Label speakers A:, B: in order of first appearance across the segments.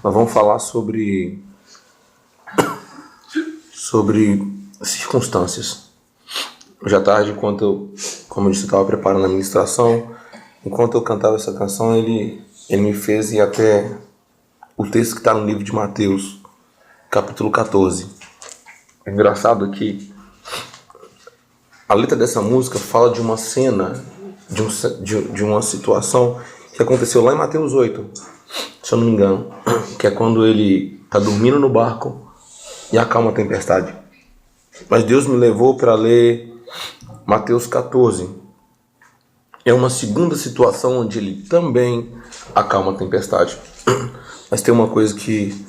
A: Nós vamos falar sobre circunstâncias. Hoje à tarde, como eu disse, eu estava preparando a ministração, enquanto eu cantava essa canção, ele me fez ir até o texto que está no livro de Mateus, capítulo 14. É engraçado que a letra dessa música fala de uma cena, de uma situação que aconteceu lá em Mateus 8, se eu não me engano, que é quando ele está dormindo no barco e acalma a tempestade. Mas Deus me levou para ler Mateus 14. É uma segunda situação onde ele também acalma a tempestade. Mas tem uma coisa que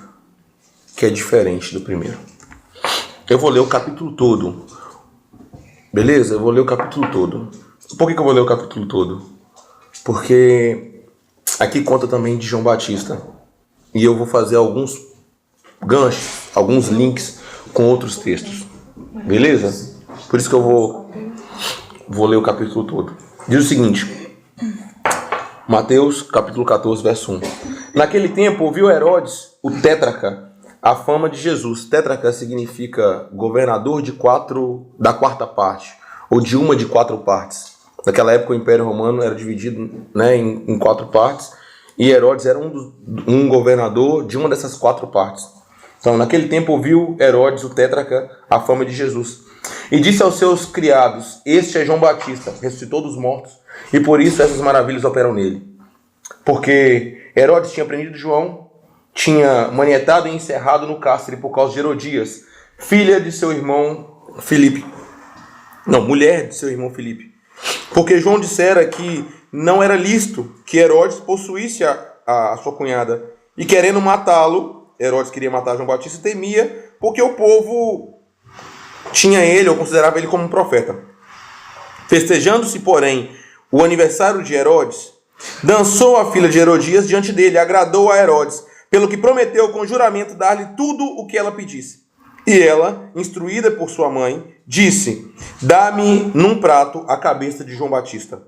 A: é diferente do primeiro. Eu vou ler o capítulo todo. Beleza? Eu vou ler o capítulo todo. Por que eu vou ler o capítulo todo? Porque aqui conta também de João Batista. E eu vou fazer alguns ganchos, alguns links com outros textos. Beleza? Por isso que eu vou ler o capítulo todo. Diz o seguinte. Mateus capítulo 14, verso 1. Naquele tempo ouviu Herodes, o tétrarca, a fama de Jesus. Tétrarca significa governador da quarta parte, ou de uma de 4 partes. Naquela época o Império Romano era dividido, em 4 partes, e Herodes era um governador de uma dessas 4 partes. Então, naquele tempo ouviu Herodes, o tétrarca, a fama de Jesus. E disse aos seus criados: este é João Batista, ressuscitou dos mortos, e por isso essas maravilhas operam nele. Porque Herodes tinha prendido João, tinha manietado e encerrado no cárcere por causa de Herodias, filha de seu irmão Filipe. Não, mulher de seu irmão Filipe. Porque João dissera que não era lícito que Herodes possuísse a sua cunhada. E querendo matá-lo, Herodes queria matar João Batista e temia, porque o povo tinha ele, ou considerava ele como um profeta. Festejando-se, porém, o aniversário de Herodes, dançou a filha de Herodias diante dele, agradou a Herodes, pelo que prometeu com juramento dar-lhe tudo o que ela pedisse. E ela, instruída por sua mãe, disse: dá-me num prato a cabeça de João Batista.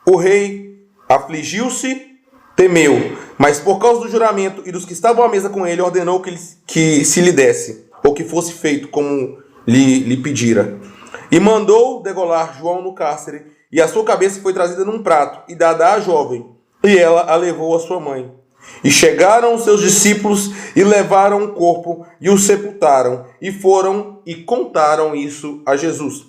A: O rei afligiu-se, temeu, mas por causa do juramento e dos que estavam à mesa com ele, ordenou que se lhe desse, ou que fosse feito como lhe pedira. E mandou degolar João no cárcere, e a sua cabeça foi trazida num prato e dada à jovem, e ela a levou à sua mãe. E chegaram os seus discípulos e levaram o corpo e o sepultaram, e foram e contaram isso a Jesus.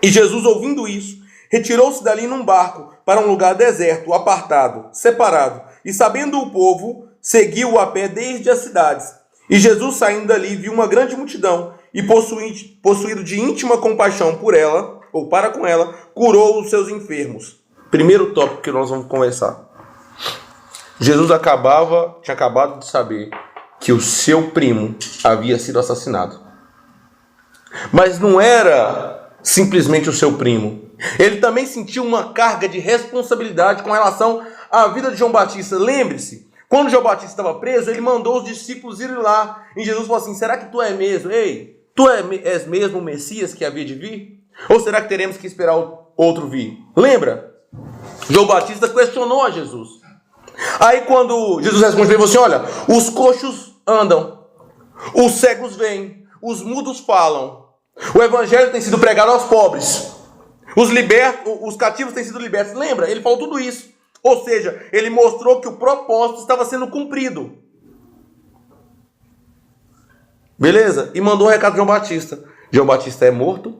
A: E Jesus, ouvindo isso, retirou-se dali num barco para um lugar deserto, apartado, separado, e sabendo o povo, seguiu a pé desde as cidades. E Jesus, saindo dali, viu uma grande multidão, e possuído de íntima compaixão por ela, ou para com ela, curou os seus enfermos. Primeiro tópico que nós vamos conversar. Jesus tinha acabado de saber que o seu primo havia sido assassinado. Mas não era simplesmente o seu primo. Ele também sentiu uma carga de responsabilidade com relação à vida de João Batista. Lembre-se, quando João Batista estava preso, ele mandou os discípulos irem lá. E Jesus falou assim: será que tu é mesmo? Ei, tu és mesmo o Messias que havia de vir? Ou será que teremos que esperar outro vir? Lembra? João Batista questionou a Jesus. Aí quando Jesus respondeu, ele falou assim: olha, os coxos andam, os cegos veem, os mudos falam, o evangelho tem sido pregado aos pobres, os cativos têm sido libertos. Lembra? Ele falou tudo isso. Ou seja, ele mostrou que o propósito estava sendo cumprido. Beleza? E mandou um recado de João Batista. João Batista é morto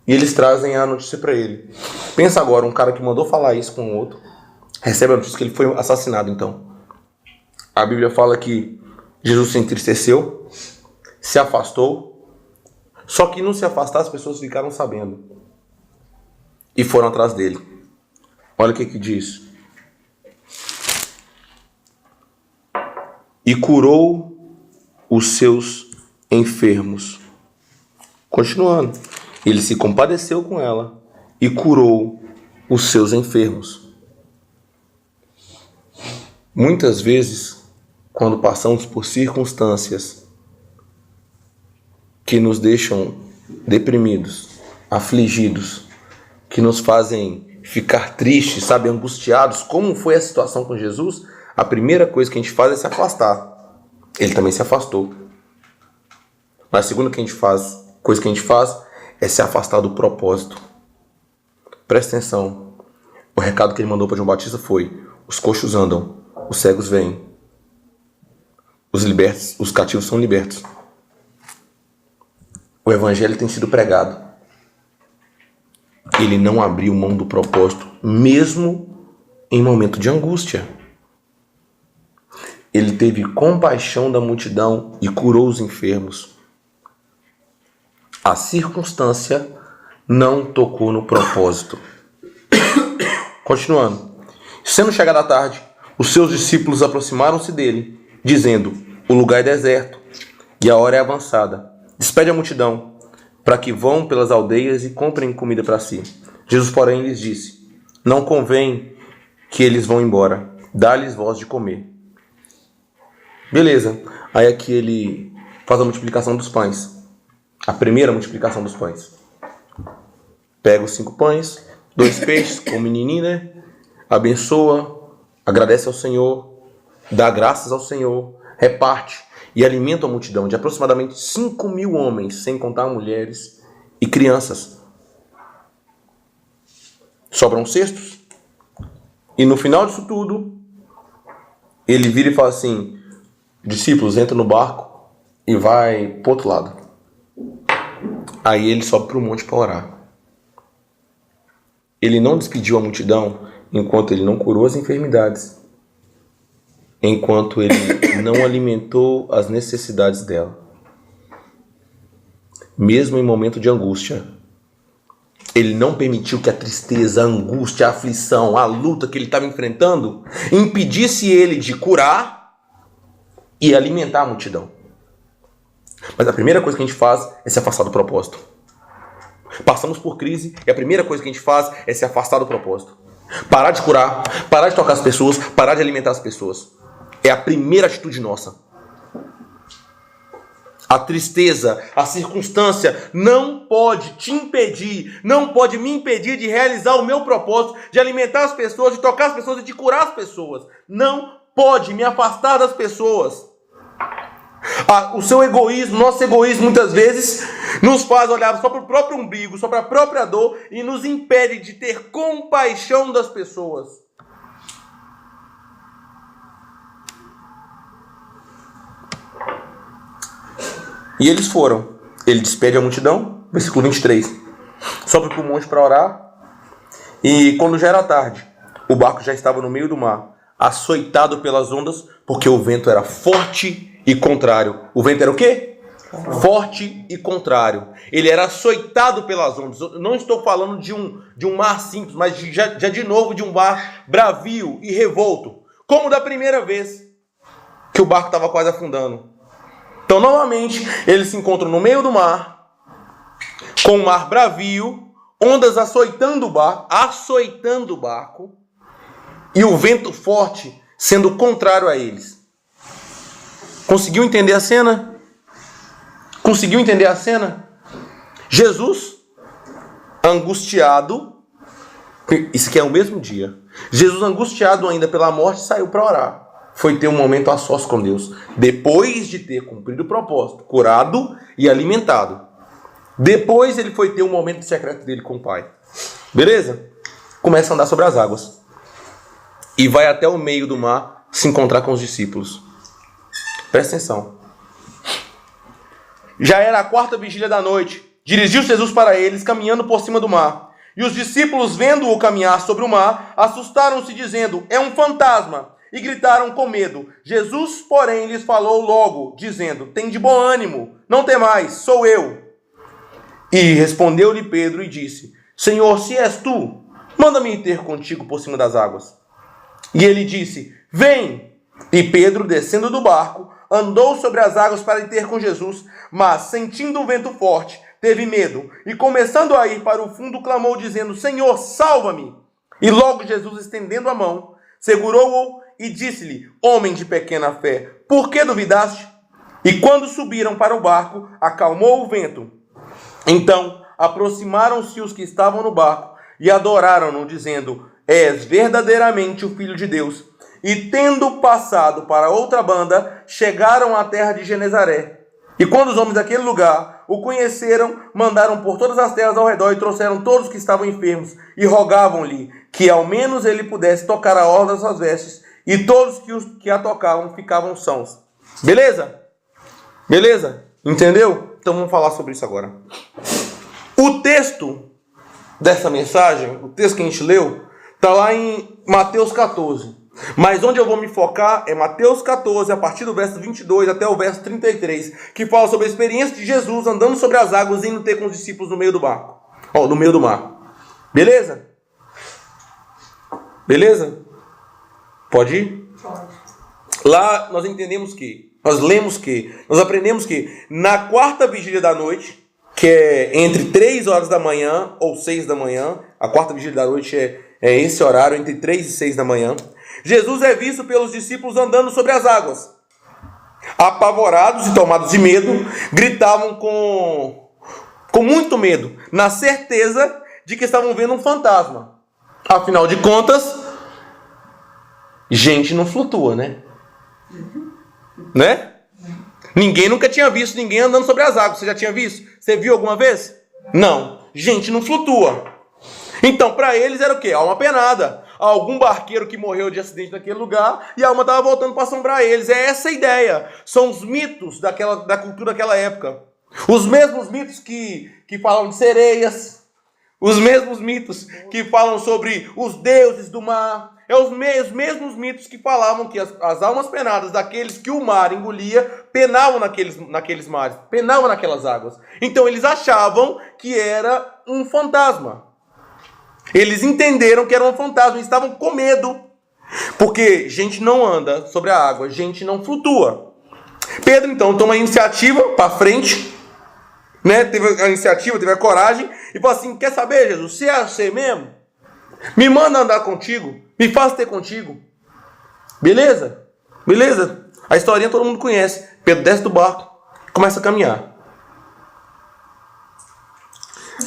A: e eles trazem a notícia para ele. Pensa agora, um cara que mandou falar isso com o outro, recebe a notícia que ele foi assassinado. Então, a Bíblia fala que Jesus se entristeceu, se afastou, só que não se afastar, as pessoas ficaram sabendo e foram atrás dele. Olha o que diz: e curou os seus enfermos. Continuando, ele se compadeceu com ela e curou os seus enfermos. Muitas vezes, quando passamos por circunstâncias que nos deixam deprimidos, afligidos, que nos fazem ficar tristes, angustiados, como foi a situação com Jesus, a primeira coisa que a gente faz é se afastar. Ele também se afastou. Mas a segunda coisa que a gente faz é se afastar do propósito. Presta atenção. O recado que ele mandou para João Batista foi: os coxos andam, os cegos veem, os cativos são libertos. O evangelho tem sido pregado. Ele não abriu mão do propósito, mesmo em momento de angústia. Ele teve compaixão da multidão e curou os enfermos. A circunstância não tocou no propósito. Continuando. Sendo chegada a tarde, os seus discípulos aproximaram-se dele, dizendo: o lugar é deserto e a hora é avançada. Despede a multidão, para que vão pelas aldeias e comprem comida para si. Jesus, porém, lhes disse: não convém que eles vão embora. Dá-lhes voz de comer. Beleza. Aí aqui ele faz a multiplicação dos pães. A primeira multiplicação dos pães. Pega os 5 pães, 2 peixes, com o menininho, né? Abençoa, agradece ao Senhor, dá graças ao Senhor, reparte e alimenta a multidão de aproximadamente 5.000 homens, sem contar mulheres e crianças. Sobram cestos. E no final disso tudo, ele vira e fala assim: discípulos, entra no barco e vai pro outro lado. Aí ele sobe para o monte para orar. Ele não despediu a multidão enquanto ele não curou as enfermidades, enquanto ele não alimentou as necessidades dela. Mesmo em momento de angústia, ele não permitiu que a tristeza, a angústia, a aflição, a luta que ele estava enfrentando impedisse ele de curar e alimentar a multidão. Mas a primeira coisa que a gente faz é se afastar do propósito. Passamos por crise e a primeira coisa que a gente faz é se afastar do propósito. Parar de curar, parar de tocar as pessoas, parar de alimentar as pessoas. É a primeira atitude nossa. A tristeza, a circunstância não pode te impedir, não pode me impedir de realizar o meu propósito, de alimentar as pessoas, de tocar as pessoas e de curar as pessoas. Não pode me afastar das pessoas. O seu egoísmo, nosso egoísmo muitas vezes nos faz olhar só para o próprio umbigo, só para a própria dor e nos impede de ter compaixão das pessoas. E eles foram. Ele despede a multidão, versículo 23. Sobe para o monte para orar. E quando já era tarde, o barco já estava no meio do mar, açoitado pelas ondas, porque o vento era forte e contrário. O vento era o quê? Forte e contrário. Ele era açoitado pelas ondas. Eu não estou falando de um mar simples, mas já de novo de um mar bravio e revolto. Como da primeira vez que o barco estava quase afundando. Então, novamente, eles se encontram no meio do mar, com o mar bravio, ondas açoitando o barco, e o vento forte sendo contrário a eles. Conseguiu entender a cena? Conseguiu entender a cena? Jesus, angustiado, isso aqui é o mesmo dia. Jesus, angustiado ainda pela morte, saiu para orar. Foi ter um momento a sós com Deus. Depois de ter cumprido o propósito, curado e alimentado. Depois ele foi ter um momento secreto dele com o Pai. Beleza? Começa a andar sobre as águas. E vai até o meio do mar se encontrar com os discípulos. Presta atenção. Já era a 4ª vigília da noite. Dirigiu-se Jesus para eles, caminhando por cima do mar. E os discípulos, vendo-o caminhar sobre o mar, assustaram-se, dizendo: é um fantasma. E gritaram com medo. Jesus, porém, lhes falou logo, dizendo: tende bom ânimo, não temais, sou eu. E respondeu-lhe Pedro e disse: Senhor, se és tu, manda-me ir ter contigo por cima das águas. E ele disse: vem. E Pedro, descendo do barco, andou sobre as águas para ir ter com Jesus, mas, sentindo o vento forte, teve medo, e começando a ir para o fundo, clamou, dizendo: Senhor, salva-me! E logo Jesus, estendendo a mão, segurou-o e disse-lhe: homem de pequena fé, por que duvidaste? E quando subiram para o barco, acalmou o vento. Então aproximaram-se os que estavam no barco e adoraram-no, dizendo: és verdadeiramente o Filho de Deus. e tendo passado para outra banda, chegaram à terra de Genezaré. E quando os homens daquele lugar o conheceram, mandaram por todas as terras ao redor e trouxeram todos que estavam enfermos e rogavam-lhe que ao menos ele pudesse tocar a orla das suas vestes, e todos que a tocavam ficavam sãos. Beleza? Beleza? Entendeu? Então vamos falar sobre isso agora. O texto dessa mensagem, o texto que a gente leu, está lá em Mateus 14. Mas onde eu vou me focar é Mateus 14, a partir do verso 22 até o verso 33, que fala sobre a experiência de Jesus andando sobre as águas e indo ter com os discípulos no meio do barco. No meio do mar. Beleza? Beleza? Pode ir? Pode. Lá nós aprendemos que na quarta vigília da noite, que é entre 3 horas da manhã ou 6 da manhã, a quarta vigília da noite é esse horário, entre 3 e 6 da manhã, Jesus é visto pelos discípulos andando sobre as águas. Apavorados e tomados de medo, gritavam com muito medo, na certeza de que estavam vendo um fantasma. Afinal de contas, gente não flutua, né? Né? Ninguém nunca tinha visto ninguém andando sobre as águas. Você já tinha visto? Você viu alguma vez? Não. Gente não flutua. Então, para eles era o quê? Alma penada. Algum barqueiro que morreu de acidente naquele lugar e a alma estava voltando para assombrar eles. É essa a ideia. São os mitos da cultura daquela época. Os mesmos mitos que falam de sereias. Os mesmos mitos que falam sobre os deuses do mar. É os mesmos mitos que falavam que as almas penadas daqueles que o mar engolia penavam naqueles mares, penavam naquelas águas. Então eles achavam que era um fantasma. Eles entenderam que era um fantasma e estavam com medo. Porque gente não anda sobre a água, gente não flutua. Pedro então toma a iniciativa para frente, né? Teve a iniciativa, teve a coragem e falou assim: quer saber, Jesus, se é você mesmo, me manda andar contigo, me faz ter contigo. Beleza? Beleza? A historinha todo mundo conhece. Pedro desce do barco, começa a caminhar.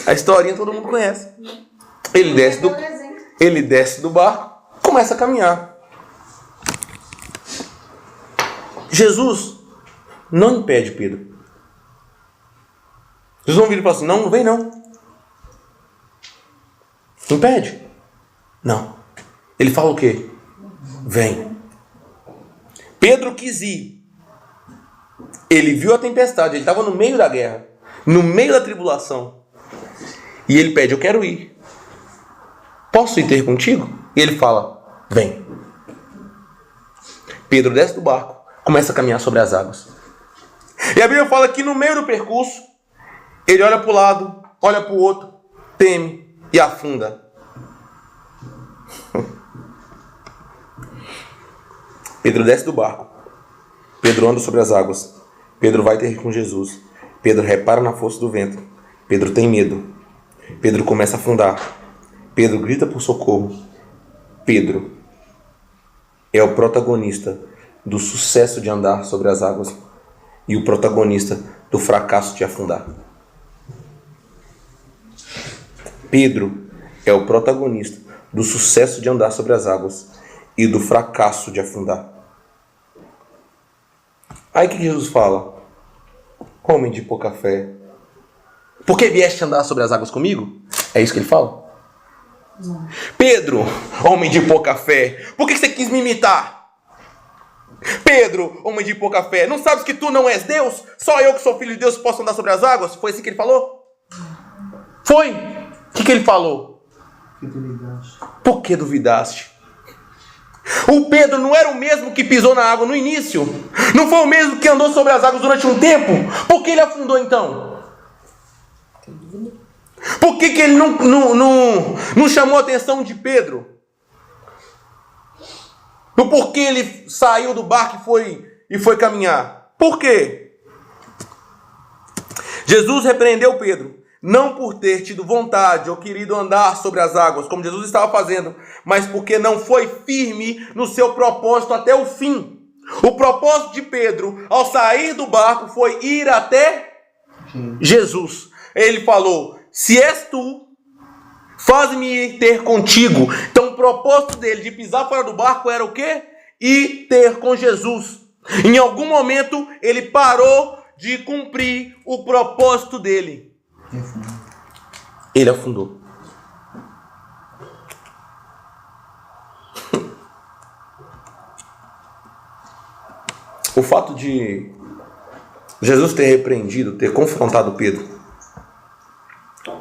A: A historinha todo mundo conhece. Ele desce do barco, começa a caminhar. Jesus não impede Pedro. Jesus não vira e fala assim: não vem não. Impede? Não. Ele fala o quê? Vem. Pedro quis ir. Ele viu a tempestade. Ele estava no meio da guerra. No meio da tribulação. E ele pede: eu quero ir. Posso ir ter contigo? E ele fala: vem. Pedro desce do barco. Começa a caminhar sobre as águas. E a Bíblia fala que no meio do percurso, ele olha para o lado, olha para o outro, teme e afunda. Pedro desce do barco. Pedro anda sobre as águas. Pedro vai ter com Jesus. Pedro repara na força do vento. Pedro tem medo. Pedro começa a afundar. Pedro grita por socorro. Pedro é o protagonista do sucesso de andar sobre as águas e o protagonista do fracasso de afundar. Pedro é o protagonista do sucesso de andar sobre as águas e do fracasso de afundar. Aí que Jesus fala: homem de pouca fé, por que vieste andar sobre as águas comigo? É isso que ele fala? Não. Pedro, homem de pouca fé, por que você quis me imitar? Pedro, homem de pouca fé, não sabes que tu não és Deus? Só eu que sou filho de Deus posso andar sobre as águas? Foi assim que ele falou? Foi? O que ele falou? Por que duvidaste? O Pedro não era o mesmo que pisou na água no início? Não foi o mesmo que andou sobre as águas durante um tempo? Por que ele afundou então? Por que ele não chamou a atenção de Pedro? No porquê ele saiu do barco e foi caminhar? Por quê? Jesus repreendeu Pedro, não por ter tido vontade ou querido andar sobre as águas, como Jesus estava fazendo, mas porque não foi firme no seu propósito até o fim. O propósito de Pedro, ao sair do barco, foi ir até Jesus. Ele falou: se és tu, faz-me ter contigo. Então o propósito dele de pisar fora do barco era o quê? e ter com Jesus. Em algum momento, ele parou de cumprir o propósito dele. Ele afundou. O fato de Jesus ter repreendido, ter confrontado Pedro,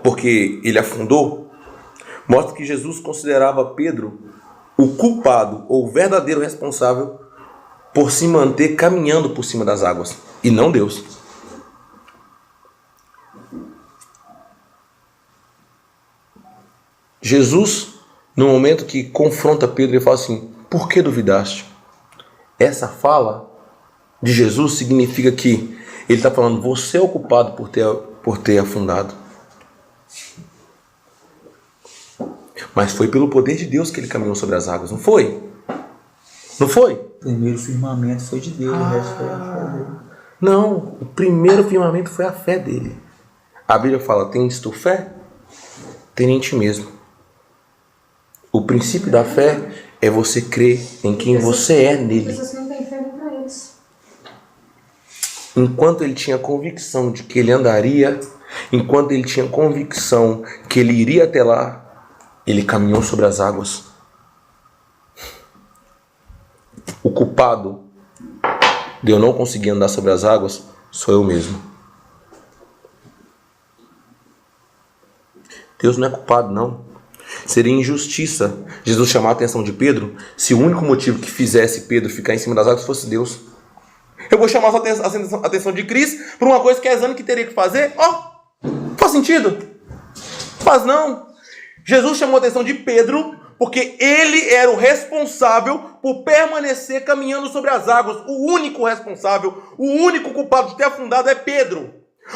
A: porque ele afundou, mostra que Jesus considerava Pedro o culpado ou o verdadeiro responsável por se manter caminhando por cima das águas, e não Deus. Jesus, no momento que confronta Pedro, ele fala assim: por que duvidaste? Essa fala de Jesus significa que ele está falando: você é o culpado por ter afundado. Mas foi pelo poder de Deus que ele caminhou sobre as águas, não foi? Não foi?
B: O primeiro firmamento foi de Deus, o resto foi a fé dele.
A: Não, o primeiro firmamento foi a fé dele. A Bíblia fala: tens tu fé? Tem em ti mesmo. O princípio da fé é você crer em quem você é nele.
C: As pessoas não têm fé nem pra eles.
A: Enquanto ele tinha convicção de que ele andaria, enquanto ele tinha convicção que ele iria até lá, ele caminhou sobre as águas. O culpado de eu não conseguir andar sobre as águas sou eu mesmo. Deus não é culpado, não. Seria injustiça Jesus chamar a atenção de Pedro se o único motivo que fizesse Pedro ficar em cima das águas fosse Deus. Eu vou chamar a atenção de Cris por uma coisa que é exame que teria que fazer? Faz sentido? Faz não. Jesus chamou a atenção de Pedro porque ele era o responsável por permanecer caminhando sobre as águas. O único responsável, o único culpado de ter afundado é Pedro.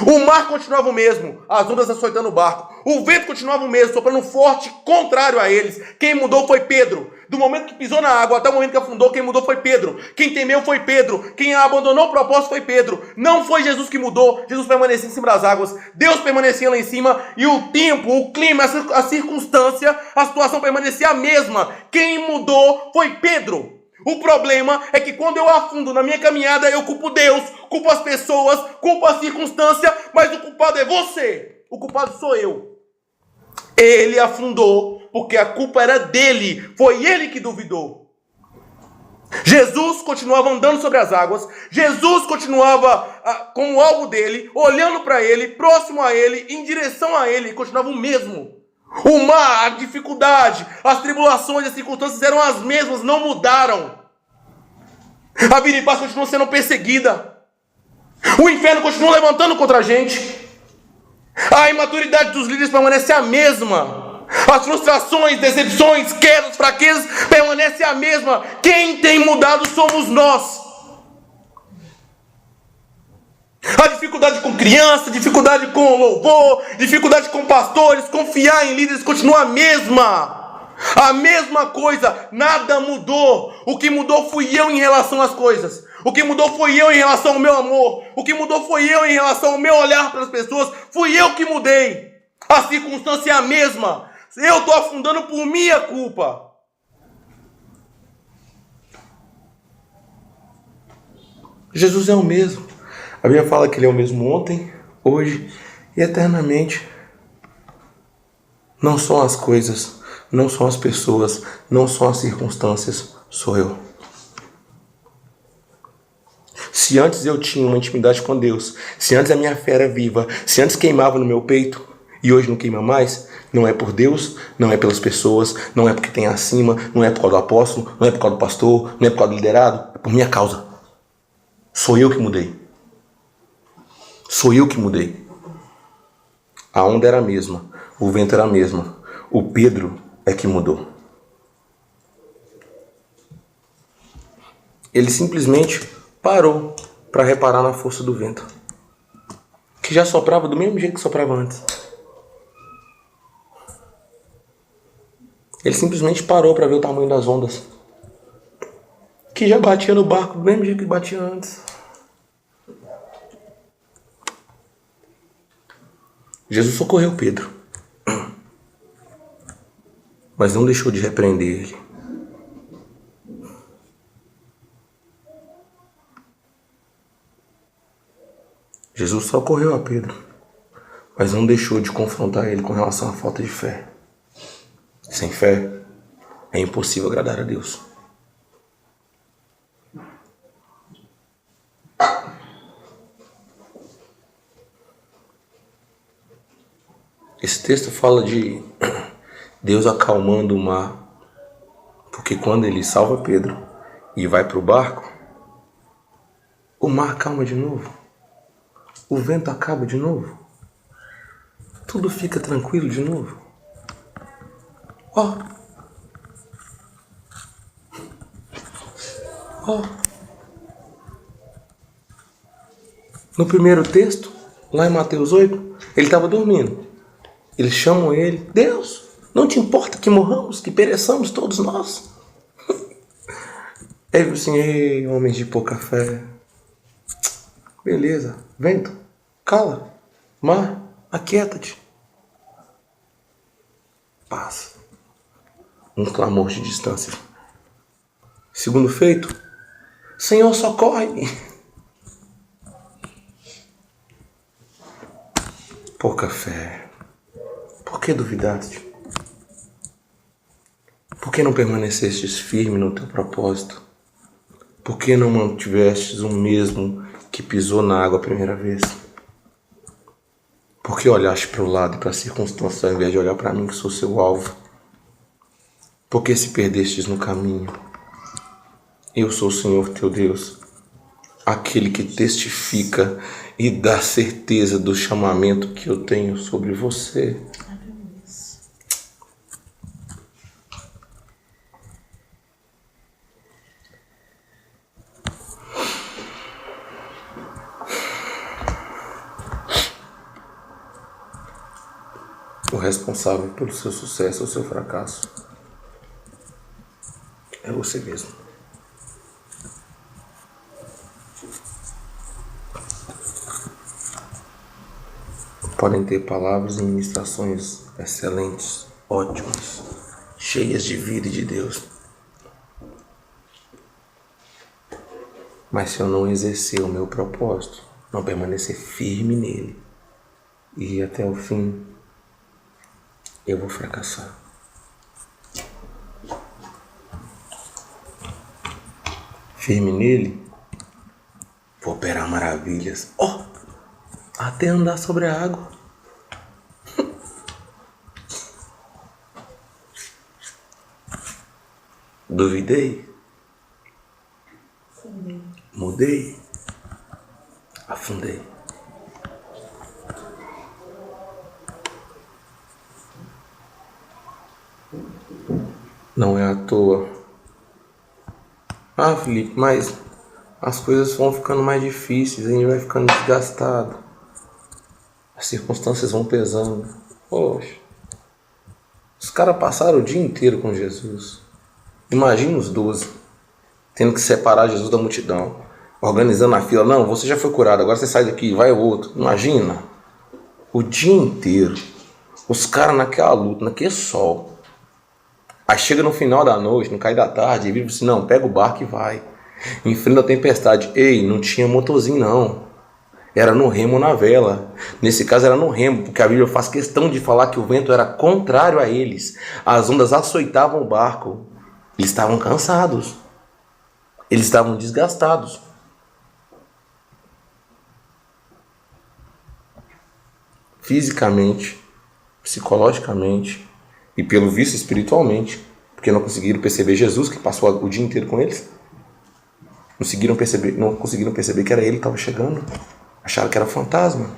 A: O mar continuava o mesmo, as ondas açoitando o barco. O vento continuava o mesmo, soprando forte, contrário a eles. Quem mudou foi Pedro. Do momento que pisou na água até o momento que afundou, quem mudou foi Pedro. Quem temeu foi Pedro. Quem abandonou o propósito foi Pedro. Não foi Jesus que mudou. Jesus permanecia em cima das águas. Deus permanecia lá em cima. E o tempo, o clima, a circunstância, a situação permanecia a mesma. Quem mudou foi Pedro. O problema é que quando eu afundo na minha caminhada, eu culpo Deus, culpo as pessoas, culpo a circunstância, mas o culpado é você. O culpado sou eu. Ele afundou porque a culpa era dele. Foi ele que duvidou. Jesus continuava andando sobre as águas. Jesus continuava com o alvo dele, olhando para ele, próximo a ele, em direção a ele. Continuava o mesmo. O mar, a dificuldade, as tribulações, as circunstâncias eram as mesmas, não mudaram. A vida em paz continua sendo perseguida. O inferno continua levantando contra a gente. A imaturidade dos líderes permanece a mesma. As frustrações, decepções, quedas, fraquezas permanecem a mesma. Quem tem mudado somos nós. A dificuldade com criança, dificuldade com louvor, dificuldade com pastores, confiar em líderes continua a mesma. A mesma coisa, nada mudou. O que mudou fui eu em relação às coisas. O que mudou foi eu em relação ao meu amor. O que mudou foi eu em relação ao meu olhar para as pessoas. Fui eu que mudei. A circunstância é a mesma. Eu estou afundando por minha culpa. Jesus é o mesmo. A Bíblia fala que ele é o mesmo ontem, hoje e eternamente. Não são as coisas, não são as pessoas, não são as circunstâncias, sou eu. Se antes eu tinha uma intimidade com Deus, se antes a minha fé era viva, se antes queimava no meu peito e hoje não queima mais, não é por Deus, não é pelas pessoas, não é porque tem acima, não é por causa do apóstolo, não é por causa do pastor, não é por causa do liderado, é por minha causa. Sou eu que mudei. Sou eu que mudei. A onda era a mesma, o vento era a mesma. O Pedro é que mudou. Ele simplesmente parou para reparar na força do vento, que já soprava do mesmo jeito que soprava antes. Ele simplesmente parou para ver o tamanho das ondas, que já batia no barco do mesmo jeito que batia antes. Jesus socorreu Pedro, mas não deixou de repreender ele. Jesus socorreu a Pedro, mas não deixou de confrontar ele com relação à falta de fé. Sem fé, é impossível agradar a Deus. Esse texto fala de Deus acalmando o mar, porque quando ele salva Pedro e vai para o barco, o mar calma de novo, o vento acaba de novo, tudo fica tranquilo de novo. Ó, no primeiro texto, lá em Mateus 8, ele estava dormindo. Eles chamam ele: Deus, não te importa que morramos, que pereçamos todos nós? Ele falou assim: ei, homens de pouca fé. Beleza, vento, cala, mar, aquieta-te. Paz. Um clamor de distância. Segundo feito, Senhor, socorre-me. Pouca fé. Por que duvidaste? Por que não permanecestes firme no teu propósito? Por que não mantivestes o mesmo que pisou na água a primeira vez? Por que olhaste para o lado e para a circunstância ao invés de olhar para mim, que sou seu alvo? Por que se perdestes no caminho? Eu sou o Senhor teu Deus, aquele que testifica e dá certeza do chamamento que eu tenho sobre você. O responsável pelo seu sucesso ou seu fracasso é você mesmo. Podem ter palavras e ministrações excelentes, ótimas, cheias de vida e de Deus. Mas se eu não exercer o meu propósito, não permanecer firme nele e ir até o fim, eu vou fracassar. Firme nele, vou operar maravilhas. Até andar sobre a água. Duvidei. Mudei. Afundei. Não é à toa. Felipe, mas as coisas vão ficando mais difíceis, a gente vai ficando desgastado. As circunstâncias vão pesando. Poxa, os caras passaram o dia inteiro com Jesus. Imagina os 12, tendo que separar Jesus da multidão, organizando a fila. Não, você já foi curado, agora você sai daqui, vai o outro. Imagina, o dia inteiro, os caras naquela luta, naquele sol. Aí chega no final da noite, no cair da tarde, e vive assim: não, pega o barco e vai. Enfrenta a tempestade. Ei, não tinha motorzinho não. Era no remo ou na vela. Nesse caso era no remo, porque a Bíblia faz questão de falar que o vento era contrário a eles. As ondas açoitavam o barco. Eles estavam cansados. Eles estavam desgastados. Fisicamente, psicologicamente e pelo visto espiritualmente, porque não conseguiram perceber Jesus, que passou o dia inteiro com eles. Não conseguiram perceber que era ele que estava chegando. Acharam que era fantasma.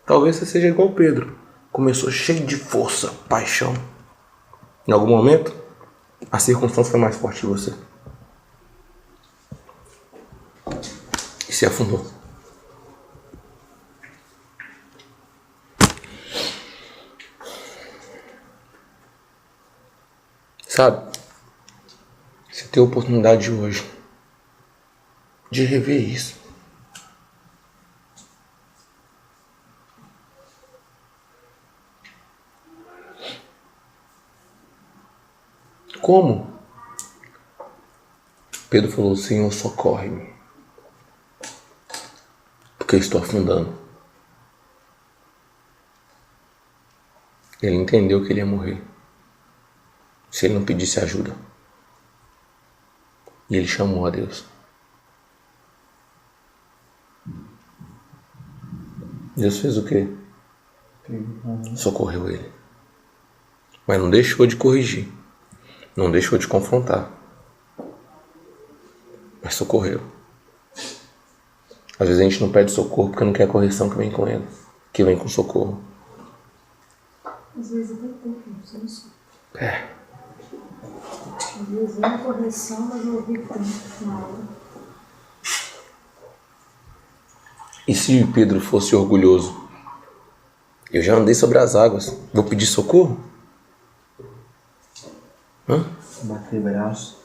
A: Talvez você seja igual Pedro. Começou cheio de força, paixão. Em algum momento, a circunstância foi mais forte que você. E se afundou. Sabe? Você tem a oportunidade hoje de rever isso. Como? Pedro falou: Senhor, socorre-me, porque eu estou afundando. Ele entendeu que ele ia morrer se ele não pedisse ajuda. E ele chamou a Deus. Deus fez o quê? Socorreu ele. Mas não deixou de corrigir. Não deixou de confrontar. Mas socorreu. Às vezes a gente não pede socorro porque não quer a correção que vem com ele. Que vem com socorro.
C: Às vezes até pouco, não sei se.
A: É.
C: Às vezes é uma correção, mas eu ouvi tanto na hora.
A: E se Pedro fosse orgulhoso? Eu já andei sobre as águas. Vou pedir socorro?
B: Bater braço.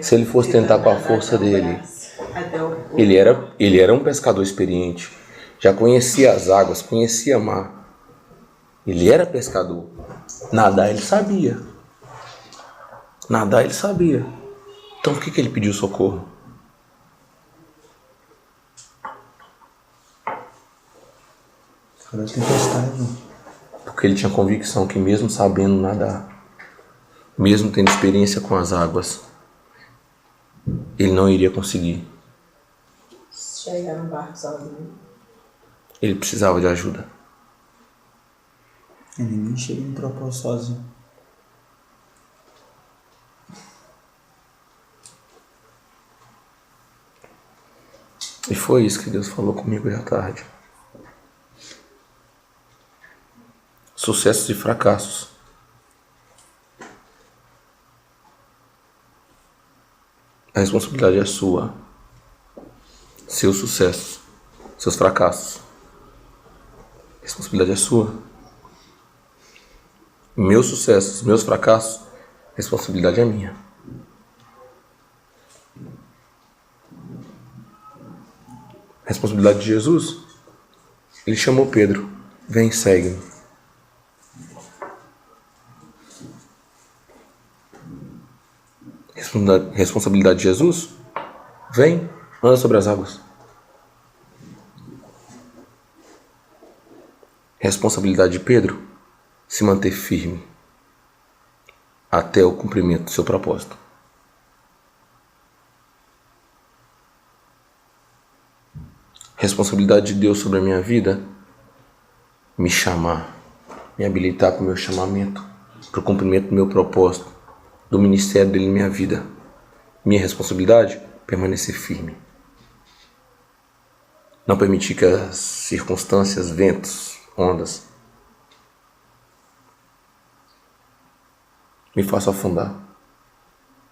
A: Se ele fosse tentar com a força dele. Ele era um pescador experiente. Já conhecia as águas, conhecia o mar. Ele era pescador. Nadar ele sabia. Nadar ele sabia. Então por que ele pediu socorro?
B: Foi da tempestade.
A: Porque ele tinha convicção que mesmo sabendo nadar, mesmo tendo experiência com as águas, ele não iria conseguir.
D: Chegar no barco sozinho.
A: Ele precisava de ajuda.
B: E ninguém chega no propósito sozinho.
A: E foi isso que Deus falou comigo hoje à tarde. Sucessos e fracassos. A responsabilidade é sua. Seus sucessos, seus fracassos. A responsabilidade é sua. Meus sucessos, meus fracassos, a responsabilidade é minha. A responsabilidade de Jesus, ele chamou Pedro: vem, segue-me. Responsabilidade de Jesus, vem, anda sobre as águas. Responsabilidade de Pedro, se manter firme até o cumprimento do seu propósito. Responsabilidade de Deus sobre a minha vida, me chamar, me habilitar para o meu chamamento, para o cumprimento do meu propósito, do ministério dele em minha vida. Minha responsabilidade, permanecer firme. Não permitir que as circunstâncias, ventos, ondas me façam afundar,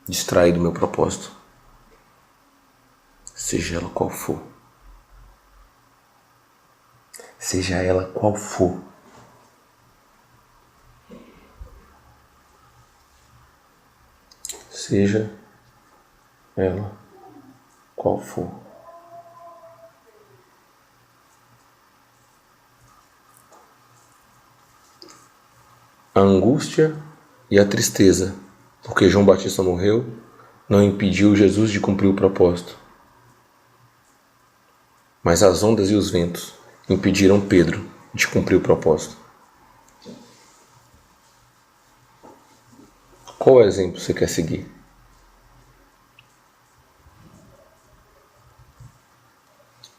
A: distrair do meu propósito, seja ela qual for. Seja ela qual for. Seja ela qual for. A angústia e a tristeza, porque João Batista morreu, não impediu Jesus de cumprir o propósito. Mas as ondas e os ventos impediram Pedro de cumprir o propósito. Qual exemplo você quer seguir?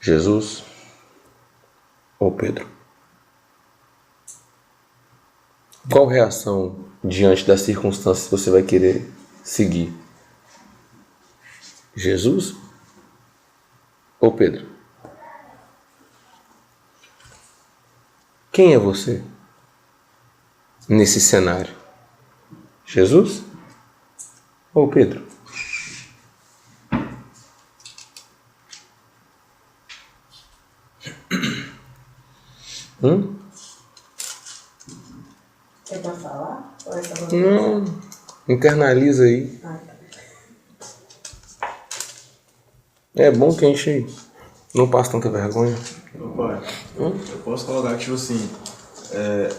A: Jesus ou Pedro? Qual reação diante das circunstâncias você vai querer seguir? Jesus ou Pedro? Quem é você nesse cenário? Jesus ou Pedro?
D: É pra falar? Ou é só pra
A: Não, internaliza aí.
D: tá.
A: É bom que a gente não passe tanta vergonha.
E: Meu pai, eu posso colocar que, tipo assim,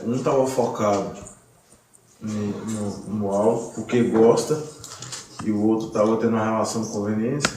E: um tava focado no algo porque gosta, e o outro tava tendo uma relação de conveniência,